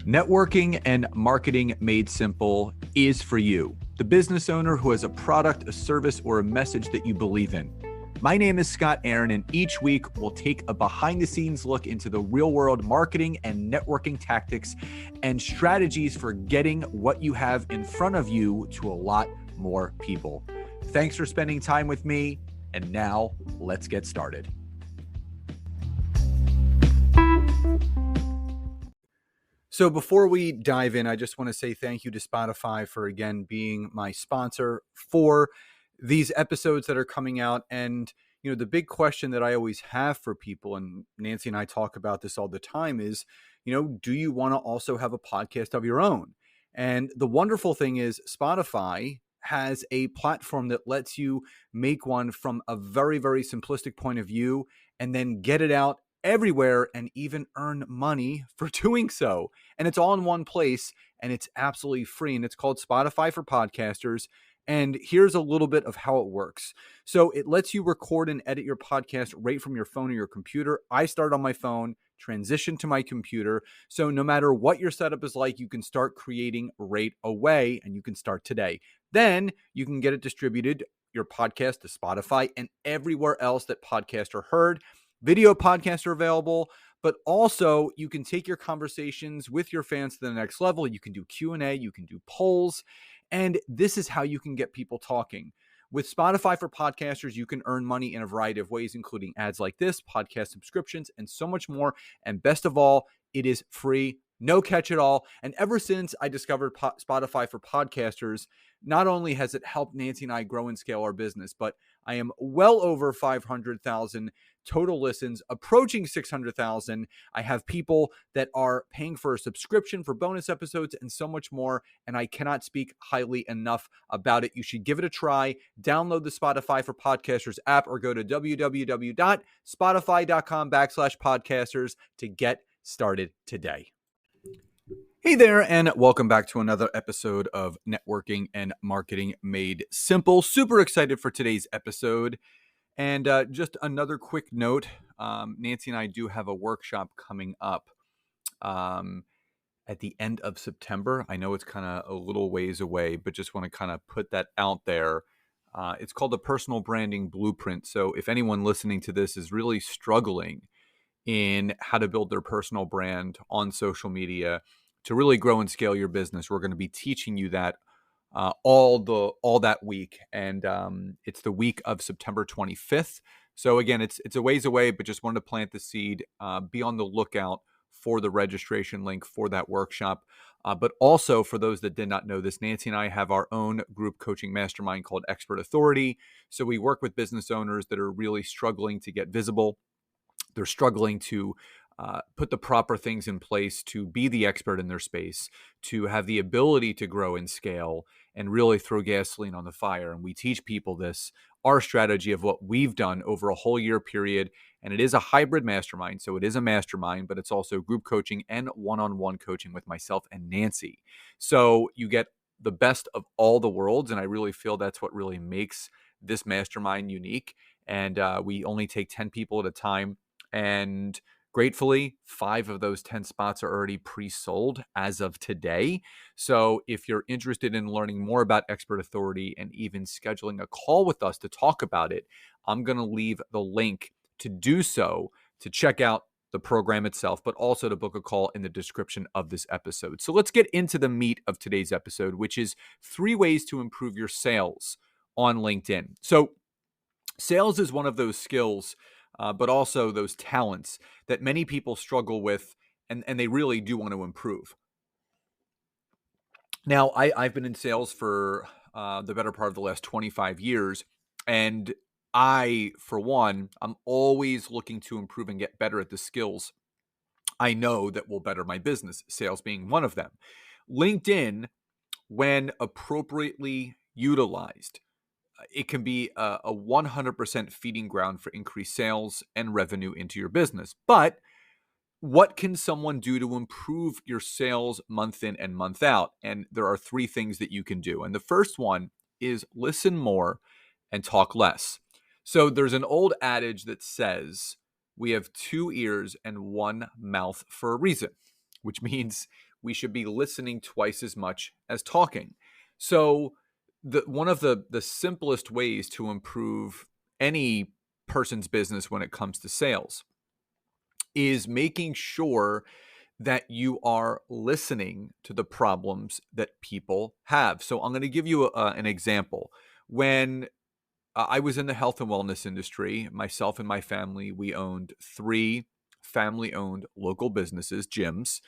Networking and marketing made simple is for you, the business owner who has a product, a service, or a message that you believe in. My name is Scott Aaron, and each week we'll take a behind-the-scenes look into the real-world marketing and networking tactics and strategies for getting what you have in front of you to a lot more people. Thanks for spending time with me, and now let's get started. So before we dive in, I just want to say thank you to Spotify for, again, being my sponsor for these episodes that are coming out. And, you know, the big question that I always have for people, and Nancy and I talk about this all the time, is, you know, do you want to also have a podcast of your own? And the wonderful thing is Spotify has a platform that lets you make one from a very, very simplistic point of view and then get it out everywhere and even earn money for doing so. And it's all in one place and it's absolutely free. And it's called Spotify for Podcasters. And here's a little bit of how it works. So it lets you record and edit your podcast right from your phone or your computer. I start on my phone, transition to my computer. So no matter what your setup is like, you can start creating right away and you can start today. Then you can get it distributed, your podcast, to Spotify and everywhere else that podcasts are heard. Video podcasts are available, but also you can take your conversations with your fans to the next level. You can do Q&A, you can do polls, and this is how you can get people talking. With Spotify for Podcasters, you can earn money in a variety of ways, including ads like this, podcast subscriptions, and so much more. And best of all, it is free, no catch at all. And ever since I discovered Spotify for Podcasters, not only has it helped Nancy and I grow and scale our business, but I am well over 500,000 total listens, approaching 600,000. I have people that are paying for a subscription for bonus episodes and so much more. And I cannot speak highly enough about it. You should give it a try. Download the Spotify for Podcasters app or go to www.spotify.com/podcasters to get started today. Hey there, and welcome back to another episode of Networking and Marketing Made Simple. Super excited for today's episode. And just another quick note, Nancy and I do have a workshop coming up at the end of September. I know it's kind of a little ways away, but just want to kind of put that out there. It's called the Personal Branding Blueprint. So if anyone listening to this is really struggling in how to build their personal brand on social media to really grow and scale your business, we're going to be teaching you that all that week, and it's the week of September 25th. So again, it's a ways away, but just wanted to plant the seed. Be on the lookout for the registration link for that workshop. But also, for those that did not know this, Nancy and I have our own group coaching mastermind called Expert Authority. So we work with business owners that are really struggling to get visible. They're struggling to put the proper things in place to be the expert in their space, to have the ability to grow and scale and really throw gasoline on the fire. And we teach people this, our strategy of what we've done over a whole year period. And it is a hybrid mastermind. So it is a mastermind, but it's also group coaching and one-on-one coaching with myself and Nancy. So you get the best of all the worlds. And I really feel that's what really makes this mastermind unique. And we only take 10 people at a time. And gratefully, 5 of those 10 spots are already pre-sold as of today. So if you're interested in learning more about Expert Authority and even scheduling a call with us to talk about it, I'm going to leave the link to do so, to check out the program itself, but also to book a call in the description of this episode. So let's get into the meat of today's episode, which is 3 ways to improve your sales on LinkedIn. So sales is one of those skills but also those talents that many people struggle with, and they really do want to improve. Now, I've been in sales for the better part of the last 25 years, and I, for one, I'm always looking to improve and get better at the skills I know that will better my business, sales being one of them. LinkedIn, when appropriately utilized, it can be a 100% feeding ground for increased sales and revenue into your business. But what can someone do to improve your sales month in and month out? And there are 3 things that you can do. And the first one is listen more and talk less. So there's an old adage that says we have 2 ears and 1 mouth for a reason, which means we should be listening twice as much as talking. So one of the simplest ways to improve any person's business when it comes to sales is making sure that you are listening to the problems that people have. So I'm going to give you an example. When I was in the health and wellness industry, myself and my family, we owned 3 family-owned local businesses, gyms,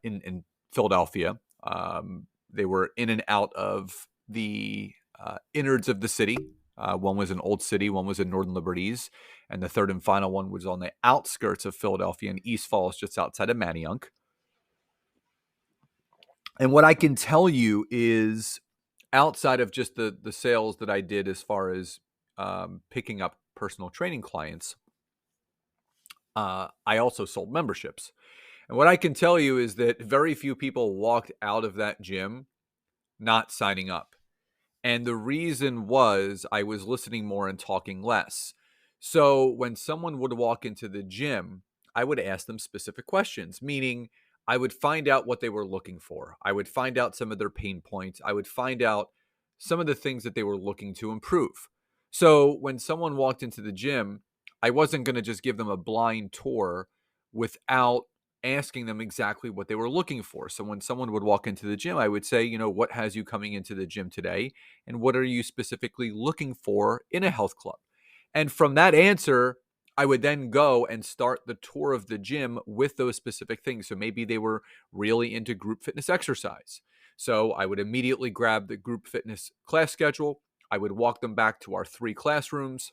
in Philadelphia. They were in and out of the innards of the city. One was in Old City, one was in Northern Liberties, and the third and final one was on the outskirts of Philadelphia in East Falls, just outside of Manayunk. And what I can tell you is, outside of just the sales that I did as far as picking up personal training clients, I also sold memberships. And what I can tell you is that very few people walked out of that gym not signing up. And the reason was I was listening more and talking less. So when someone would walk into the gym, I would ask them specific questions, meaning I would find out what they were looking for. I would find out some of their pain points. I would find out some of the things that they were looking to improve. So when someone walked into the gym, I wasn't going to just give them a blind tour without asking them exactly what they were looking for. So when someone would walk into the gym, I would say, what has you coming into the gym today? And what are you specifically looking for in a health club? And from that answer, I would then go and start the tour of the gym with those specific things. So maybe they were really into group fitness exercise. So I would immediately grab the group fitness class schedule. I would walk them back to our 3 classrooms,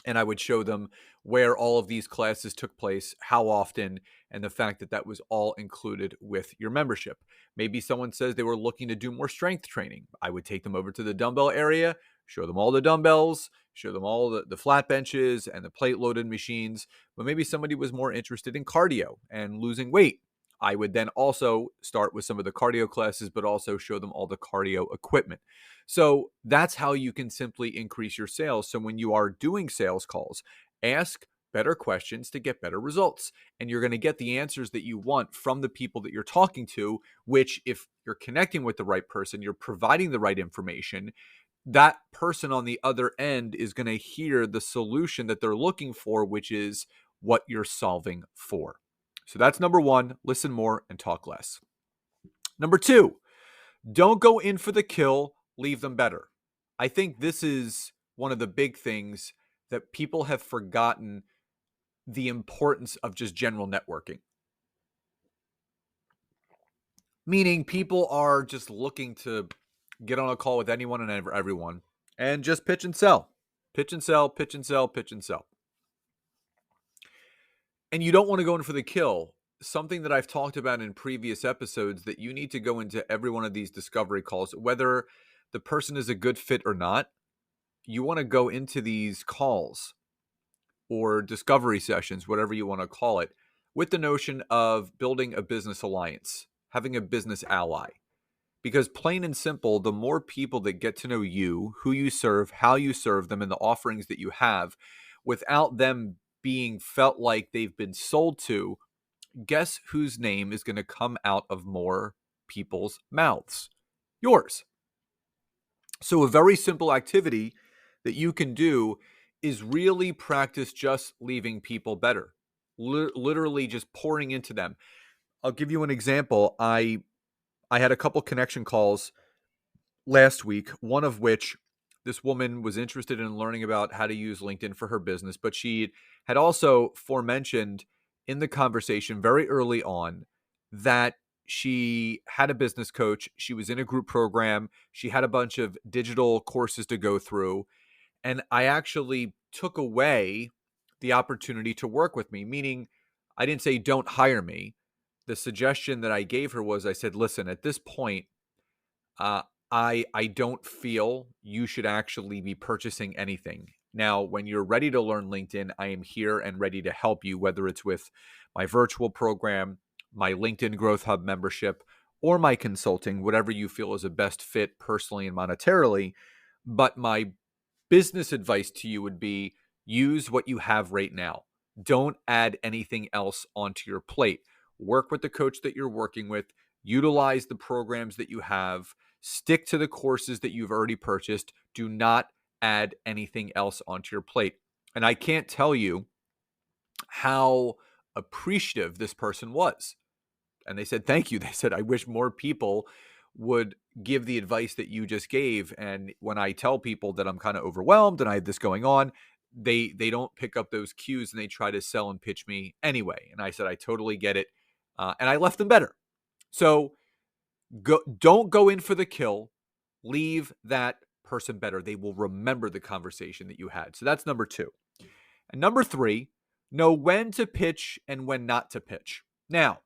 and I would show them where all of these classes took place, how often, and the fact that that was all included with your membership. Maybe someone says they were looking to do more strength training. I would take them over to the dumbbell area, show them all the dumbbells, show them all the flat benches and the plate loaded machines. But maybe somebody was more interested in cardio and losing weight. I would then also start with some of the cardio classes, but also show them all the cardio equipment. So that's how you can simply increase your sales. So when you are doing sales calls, ask better questions to get better results. And you're going to get the answers that you want from the people that you're talking to, which, if you're connecting with the right person, you're providing the right information, that person on the other end is going to hear the solution that they're looking for, which is what you're solving for. So that's number 1, listen more and talk less. Number 2, don't go in for the kill, leave them better. I think this is one of the big things that people have forgotten, the importance of just general networking. Meaning people are just looking to get on a call with anyone and everyone and just pitch and sell. Pitch and sell, pitch and sell, pitch and sell. And you don't want to go in for the kill. Something that I've talked about in previous episodes, that you need to go into every one of these discovery calls, whether the person is a good fit or not. You want to go into these calls or discovery sessions, whatever you want to call it, with the notion of building a business alliance, having a business ally. Because plain and simple, the more people that get to know you, who you serve, how you serve them, and the offerings that you have, without them being felt like they've been sold to, guess whose name is going to come out of more people's mouths? Yours. So a very simple activity that you can do is really practice just leaving people better. Literally just pouring into them. I'll give you an example. I had a couple connection calls last week, one of which this woman was interested in learning about how to use LinkedIn for her business, but she had also forementioned in the conversation very early on that she had a business coach. She was in a group program. She had a bunch of digital courses to go through. And I actually took away the opportunity to work with me, meaning I didn't say, don't hire me. The suggestion that I gave her was, I said, listen, at this point, I don't feel you should actually be purchasing anything. Now, when you're ready to learn LinkedIn, I am here and ready to help you, whether it's with my virtual program, my LinkedIn Growth Hub membership, or my consulting, whatever you feel is a best fit personally and monetarily. But my business advice to you would be, use what you have right now. Don't add anything else onto your plate. work with the coach that you're working with, utilize the programs that you have, stick to the courses that you've already purchased. Do not add anything else onto your plate. And I can't tell you how appreciative this person was. And they said, thank you. They said, I wish more people would give the advice that you just gave. And when I tell people that I'm kind of overwhelmed and I have this going on, they don't pick up those cues and they try to sell and pitch me anyway. And I said, I totally get it. And I left them better. So don't go in for the kill. Leave that person better. They will remember the conversation that you had. So that's number 2. And number 3, know when to pitch and when not to pitch. Now,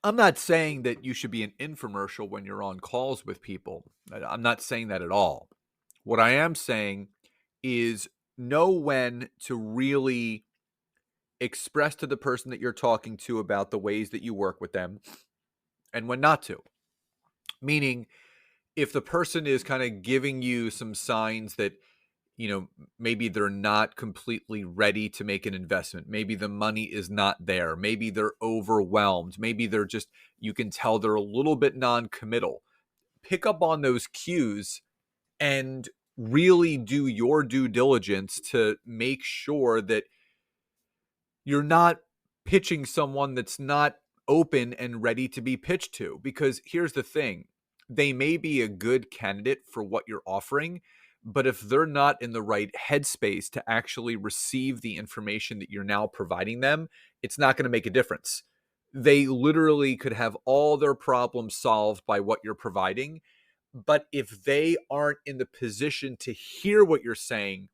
I'm not saying that you should be an infomercial when you're on calls with people. I'm not saying that at all. What I am saying is know when to really express to the person that you're talking to about the ways that you work with them and when not to. Meaning, if the person is kind of giving you some signs that, maybe they're not completely ready to make an investment. Maybe the money is not there. Maybe they're overwhelmed. Maybe they're just, you can tell they're a little bit non-committal. Pick up on those cues and really do your due diligence to make sure that you're not pitching someone that's not open and ready to be pitched to. Because here's the thing, they may be a good candidate for what you're offering, but if they're not in the right headspace to actually receive the information that you're now providing them, it's not going to make a difference. They literally could have all their problems solved by what you're providing, but if they aren't in the position to hear what you're saying,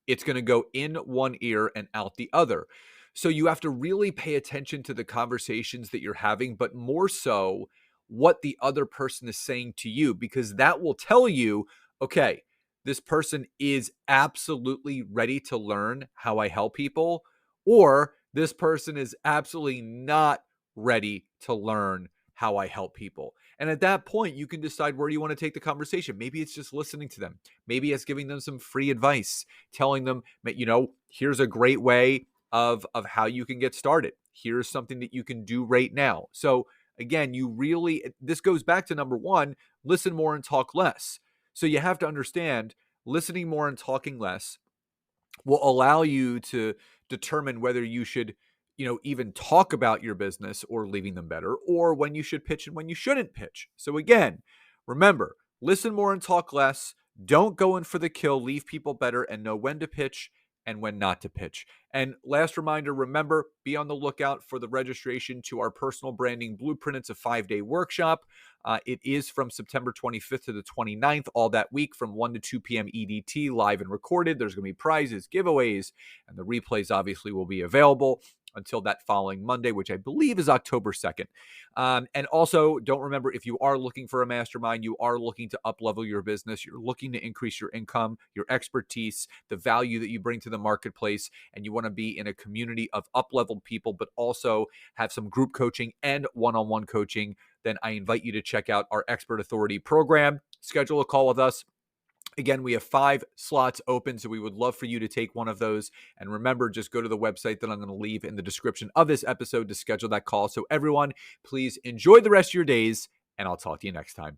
it's going to go in one ear and out the other. So you have to really pay attention to the conversations that you're having, but more so what the other person is saying to you, because that will tell you, okay, this person is absolutely ready to learn how I help people, or this person is absolutely not ready to learn how I help people. And at that point, you can decide where you want to take the conversation. Maybe it's just listening to them. Maybe it's giving them some free advice, telling them, here's a great way of how you can get started. Here's something that you can do right now. So again, this goes back to number 1, listen more and talk less. So you have to understand, listening more and talking less will allow you to determine whether you should, even talk about your business or leaving them better, or when you should pitch and when you shouldn't pitch. So again, remember, listen more and talk less. Don't go in for the kill, leave people better, and know when to pitch and when not to pitch. And last reminder, remember, be on the lookout for the registration to our personal branding blueprint. It's a 5-day workshop. It is from September 25th to the 29th, all that week from 1 to 2 p.m. EDT, live and recorded. There's going to be prizes, giveaways, and the replays obviously will be available until that following Monday, which I believe is October 2nd. And also, don't remember, if you are looking for a mastermind, you are looking to up-level your business, you're looking to increase your income, your expertise, the value that you bring to the marketplace, and you want to be in a community of up-leveled people, but also have some group coaching and one-on-one coaching, then I invite you to check out our Expert Authority program. Schedule a call with us. Again, we have 5 slots open, so we would love for you to take one of those. And remember, just go to the website that I'm going to leave in the description of this episode to schedule that call. So everyone, please enjoy the rest of your days, and I'll talk to you next time.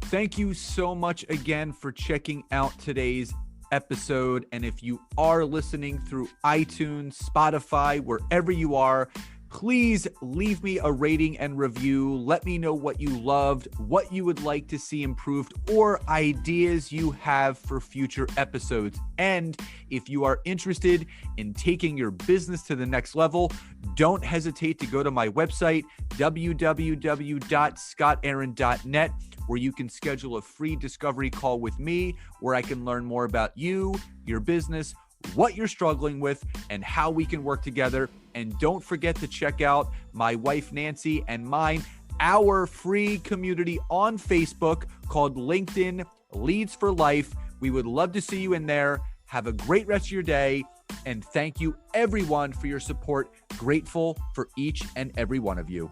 Thank you so much again for checking out today's episode. And if you are listening through iTunes, Spotify, wherever you are, please leave me a rating and review. Let me know what you loved, what you would like to see improved, or ideas you have for future episodes. And if you are interested in taking your business to the next level, don't hesitate to go to my website, www.scottaaron.net, where you can schedule a free discovery call with me, where I can learn more about you, your business, what you're struggling with, and how we can work together. And don't forget to check out my wife, Nancy, and mine, our free community on Facebook called LinkedIn Leads for Life. We would love to see you in there. Have a great rest of your day. And thank you, everyone, for your support. Grateful for each and every one of you.